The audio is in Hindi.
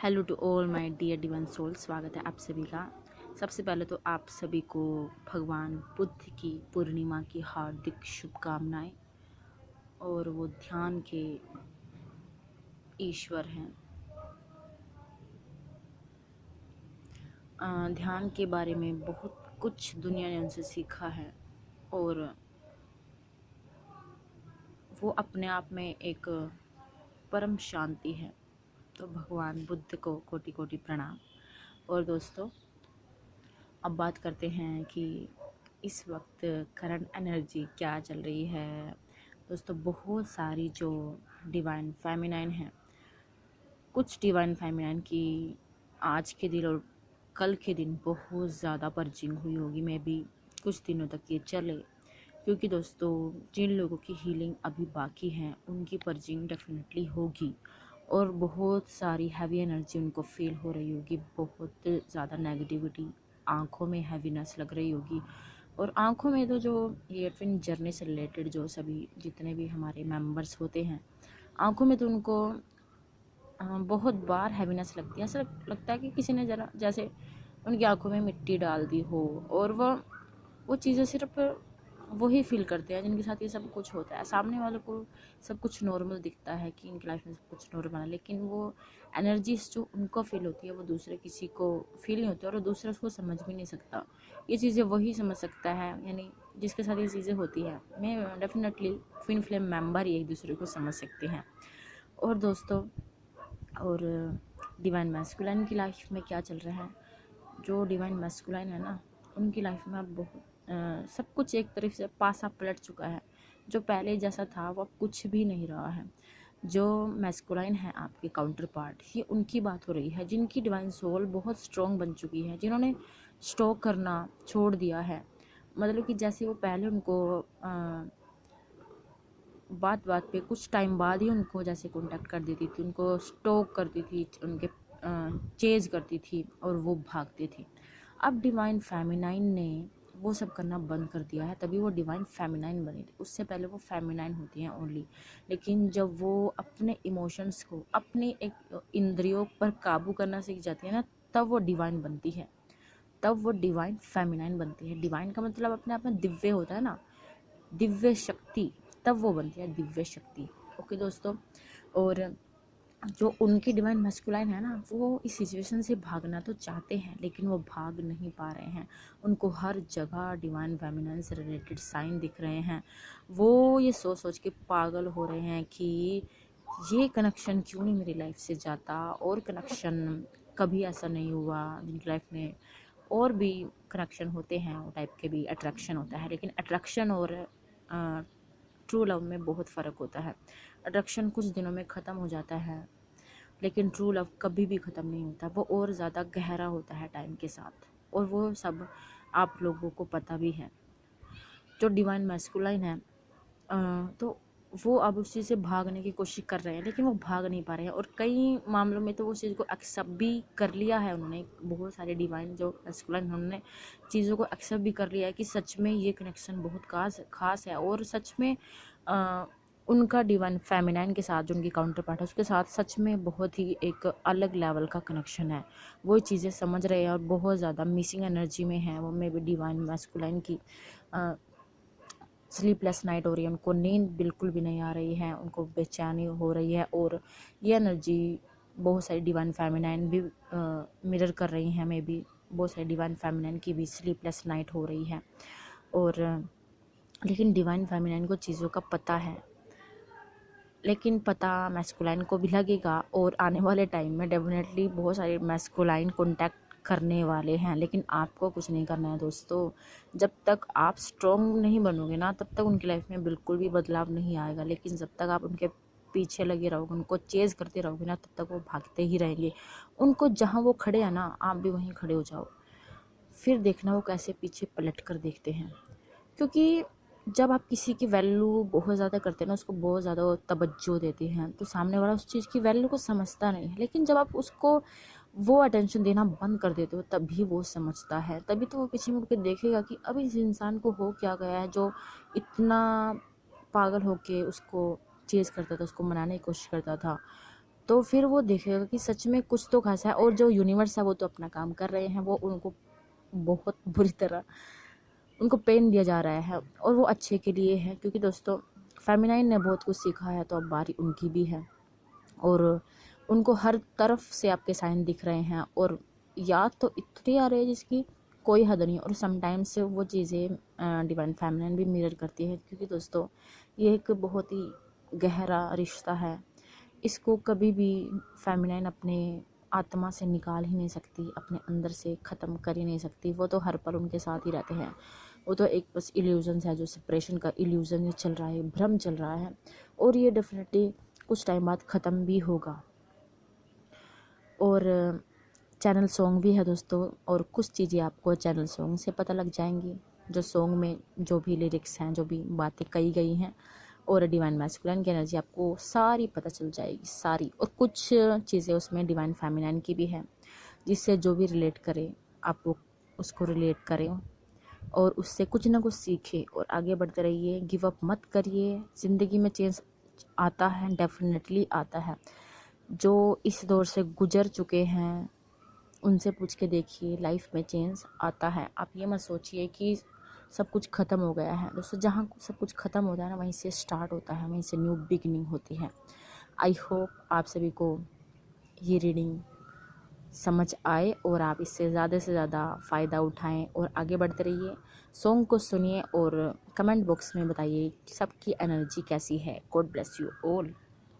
Hello to all my dear divine soul. स्वागत है आप सभी का। सबसे पहले तो आप सभी को भगवान बुद्ध की पूर्णिमा की हार्दिक शुभकामनाएं। और वो ध्यान के ईश्वर हैं। ध्यान के बारे में बहुत कुछ दुनिया ने उनसे सीखा है और वो अपने आप में एक परम शांति है। तो भगवान बुद्ध को कोटि कोटि प्रणाम। और दोस्तों, अब बात करते हैं कि इस वक्त करंट एनर्जी क्या चल रही है। दोस्तों, बहुत सारी जो डिवाइन फेमिनाइन है, कुछ डिवाइन फेमिनाइन की आज के दिन और कल के दिन बहुत ज़्यादा पर्जिंग हुई होगी। मैं भी कुछ दिनों तक ये चले, क्योंकि दोस्तों जिन लोगों की हीलिंग अभी बाकी है उनकी पर्जिंग डेफिनेटली होगी और बहुत सारी हैवी एनर्जी उनको फील हो रही होगी। बहुत ज़्यादा नेगेटिविटी, आँखों में हैवीनेस लग रही होगी। और आँखों में तो जो ये ट्विन जर्नी से रिलेटेड जो सभी जितने भी हमारे मेंबर्स होते हैं, आँखों में तो उनको बहुत बार हैवीनेस लगती है। ऐसा लगता है कि किसी ने जरा जैसे उनकी आँखों में मिट्टी डाल दी हो। और वो चीज़ें सिर्फ वही फील करते हैं जिनके साथ ये सब कुछ होता है। सामने वालों को सब कुछ नॉर्मल दिखता है कि इनकी लाइफ में सब कुछ नॉर्मल है, लेकिन वो एनर्जीज जो उनको फील होती है वो दूसरे किसी को फील नहीं होती और वो दूसरा उसको समझ भी नहीं सकता। ये चीज़ें वही समझ सकता है, यानी जिसके साथ ये चीज़ें होती हैं। मैं डेफिनेटली ट्विन फ्लेम मेंबर ही एक दूसरे को समझ सकते हैं। और दोस्तों, और डिवाइन मैस्कुलाइन की लाइफ में क्या चल रहा है। जो डिवाइन मैस्कुलाइन है ना, उनकी लाइफ में अब बहुत सब कुछ एक तरफ से पासा पलट चुका है। जो पहले जैसा था वो अब कुछ भी नहीं रहा है। जो मैस्कुलाइन है आपके काउंटर पार्ट, ये उनकी बात हो रही है जिनकी डिवाइन सोल बहुत स्ट्रॉन्ग बन चुकी है, जिन्होंने स्टॉक करना छोड़ दिया है। मतलब कि जैसे वो पहले उनको बात बात पे कुछ टाइम बाद ही उनको जैसे कांटेक्ट कर देती थी, उनको स्टॉक करती थी, उनके चेज करती थी और वो भागते थे। अब डिवाइन फेमिनाइन ने वो सब करना बंद कर दिया है, तभी वो डिवाइन फेमिनाइन बनी थी। उससे पहले वो फेमिनाइन होती हैं ओनली। लेकिन जब वो अपने इमोशंस को, अपने एक इंद्रियों पर काबू करना सीख जाती है ना, तब वो डिवाइन बनती है। तब वो डिवाइन फेमिनाइन बनती है। डिवाइन का मतलब अपने आप में दिव्य होता है ना, दिव्य शक्ति, तब वो बनती है दिव्य शक्ति। ओके दोस्तों, और जो उनकी डिवाइन मैस्कुलाइन है ना, वो इस सिचुएशन से भागना तो चाहते हैं लेकिन वो भाग नहीं पा रहे हैं। उनको हर जगह डिवाइन फेमिनाइन से रिलेटेड साइन दिख रहे हैं। वो ये सोच सोच के पागल हो रहे हैं कि ये कनेक्शन क्यों नहीं मेरी लाइफ से जाता, और कनेक्शन कभी ऐसा नहीं हुआ। जिनकी लाइफ में और भी कनेक्शन होते हैं वो टाइप के भी अट्रैक्शन होता है, लेकिन अट्रैक्शन और ट्रू लव में बहुत फ़र्क होता है। अट्रैक्शन कुछ दिनों में ख़त्म हो जाता है, लेकिन ट्रू लव कभी भी ख़त्म नहीं होता। वो और ज़्यादा गहरा होता है टाइम के साथ, और वो सब आप लोगों को पता भी है। जो डिवाइन मैस्कुलाइन है तो वो अब उस चीज़ से भागने की कोशिश कर रहे हैं, लेकिन वो भाग नहीं पा रहे हैं। और कई मामलों में तो वो चीज़ को एक्सेप्ट भी कर लिया है उन्होंने। बहुत सारे डिवाइन जो मैस्कुलाइन, उन्होंने चीज़ों को एक्सेप्ट भी कर लिया है कि सच में ये कनेक्शन बहुत खास है। और सच में उनका डिवाइन फेमिनाइन के साथ जो उनकी काउंटर पार्ट है उसके साथ सच में बहुत ही एक अलग लेवल का कनेक्शन है। वो चीज़ें समझ रहे हैं और बहुत ज़्यादा मिसिंग एनर्जी में है वो। में भी डिवाइन मैस्कुलाइन की स्लीपलेस नाइट हो रही है, उनको नींद बिल्कुल भी नहीं आ रही है, उनको बेचैनी हो रही है। और ये एनर्जी बहुत सारी डिवाइन फेमिनाइन भी मिरर कर रही हैं। मे भी बहुत सारी डिवाइन फेमिनाइन की भी स्लीपलेस नाइट हो रही है। और लेकिन डिवाइन फेमिनाइन को चीज़ों का पता है, लेकिन पता मैस्कुलाइन को भी लगेगा। और आने वाले टाइम में डेफिनेटली बहुत सारे मैस्कुलाइन कॉन्टैक्ट करने वाले हैं, लेकिन आपको कुछ नहीं करना है दोस्तों। जब तक आप स्ट्रॉन्ग नहीं बनोगे ना, तब तक उनकी लाइफ में बिल्कुल भी बदलाव नहीं आएगा। लेकिन जब तक आप उनके पीछे लगे रहोगे, उनको चेज़ करते रहोगे ना, तब तक वो भागते ही रहेंगे। उनको जहाँ वो खड़े हैं ना, आप भी वहीं खड़े हो जाओ, फिर देखना वो कैसे पीछे पलट कर देखते हैं। क्योंकि जब आप किसी की वैल्यू बहुत ज़्यादा करते हैं ना, उसको बहुत ज़्यादा तवज्जो देते हैं, तो सामने वाला उस चीज़ की वैल्यू को समझता नहीं है। लेकिन जब आप उसको वो अटेंशन देना बंद कर देते हो, तभी वो समझता है। तभी तो वो पीछे मुड़ के देखेगा कि अब इस इंसान को हो क्या गया है जो इतना पागल होके उसको चेज़ करता था, उसको मनाने की कोशिश करता था। तो फिर वो देखेगा कि सच में कुछ तो खासा है, और जो यूनिवर्स है वो तो अपना काम कर रहे हैं, वो उनको बहुत बुरी तरह उनको पेन दिया जा रहा है और वो अच्छे के लिए है। क्योंकि दोस्तों फेमिनाइन ने बहुत कुछ सीखा है, तो अब बारी उनकी भी है, और उनको हर तरफ से आपके साइन दिख रहे हैं, और याद तो इतनी आ रही है जिसकी कोई हद नहीं। और समटाइम्स वो चीज़ें डिवाइन फेमिनाइन भी मिरर करती है, क्योंकि दोस्तों ये एक बहुत ही गहरा रिश्ता है, इसको कभी भी फेमिनाइन अपने आत्मा से निकाल ही नहीं सकती, अपने अंदर से ख़त्म कर ही नहीं सकती। वो तो हर पल उनके साथ ही रहते हैं। वो तो एक बस इल्यूजन्स है, जो सेपरेशन का इल्यूज़न ये चल रहा है, भ्रम चल रहा है, और ये डेफिनेटली कुछ टाइम बाद ख़त्म भी होगा। और चैनल सॉन्ग भी है दोस्तों, और कुछ चीज़ें आपको चैनल सॉन्ग से पता लग जाएंगी, जो सॉन्ग में जो भी लिरिक्स हैं, जो भी बातें कही गई हैं, और डिवाइन मैस्कुलिन की एनर्जी आपको सारी पता चल जाएगी, सारी। और कुछ चीज़ें उसमें डिवाइन फेमिनाइन की भी है, जिससे जो भी रिलेट करे आप वो उसको रिलेट करें, और उससे कुछ ना कुछ सीखें और आगे बढ़ते रहिए। गिव अप मत करिए, ज़िंदगी में चेंज आता है, डेफिनेटली आता है। जो इस दौर से गुजर चुके हैं उनसे पूछ के देखिए, लाइफ में चेंज आता है। आप ये मत सोचिए कि सब कुछ ख़त्म हो गया है दोस्तों, जहाँ सब कुछ ख़त्म होता है ना, वहीं से स्टार्ट होता है, वहीं से न्यू बिगनिंग होती है। आई होप आप सभी को ये रीडिंग समझ आए और आप इससे ज़्यादा से ज़्यादा फ़ायदा उठाएं और आगे बढ़ते रहिए। सॉन्ग को सुनिए और कमेंट बॉक्स में बताइए सबकी एनर्जी कैसी है। God bless you all.